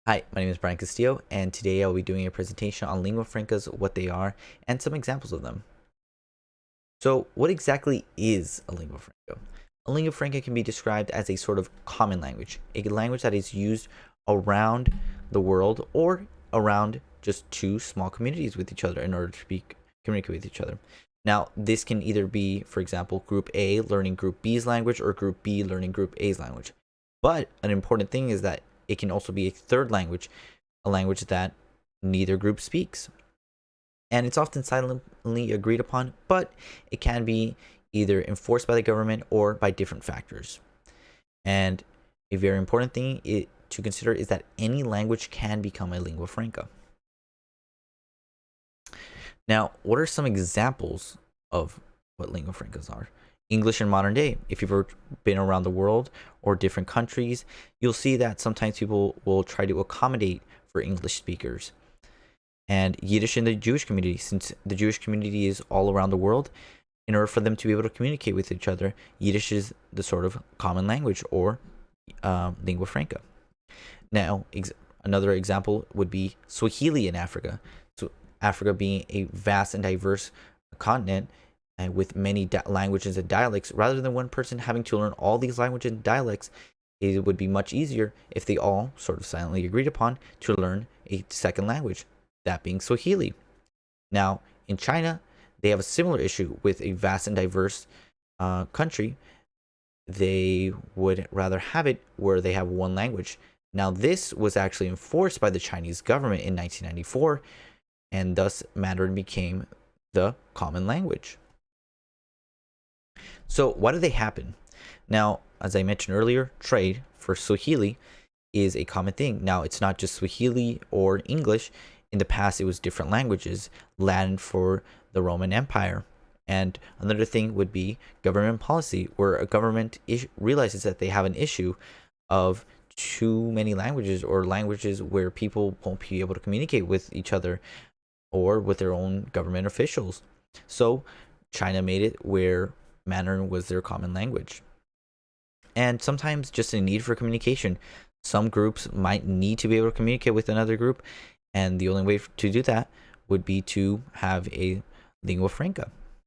Hi, my name is Brian Castillo, and today I'll be doing a presentation on lingua francas, what they are, and some examples of them. So, what exactly is a lingua franca? A lingua franca can be described as a sort of common language, a language that is used around the world or around just two small communities with each other in order to communicate with each other. Now, this can either be, for example, Group A learning Group B's language or Group B learning Group A's language. But an important thing is that it can also be a third language, a language that neither group speaks. And it's often silently agreed upon, but it can be either enforced by the government or by different factors. And a very important thing to consider is that any language can become a lingua franca. Now, what are some examples of what lingua francas are? English in modern day. If you've ever been around the world or different countries, you'll see that sometimes people will try to accommodate for English speakers. And Yiddish in the Jewish community, since the Jewish community is all around the world, in order for them to be able to communicate with each other, Yiddish is the sort of common language or lingua franca. Now, another example would be Swahili in Africa. So Africa being a vast and diverse continent, and with many languages and dialects, rather than one person having to learn all these languages and dialects, it would be much easier if they all sort of silently agreed upon to learn a second language, that being Swahili. Now, in China, they have a similar issue with a vast and diverse country. They would rather have it where they have one language. Now, this was actually enforced by the Chinese government in 1994, and thus Mandarin became the common language. So why do they happen? Now, as I mentioned earlier, trade for Swahili is a common thing. Now, it's not just Swahili or English. In the past, it was different languages, Latin for the Roman Empire. And another thing would be government policy, where a government realizes that they have an issue of too many languages, or languages where people won't be able to communicate with each other or with their own government officials. So China made it where Mandarin was their common language. And sometimes just a need for communication. Some groups might need to be able to communicate with another group, and the only way to do that would be to have a lingua franca.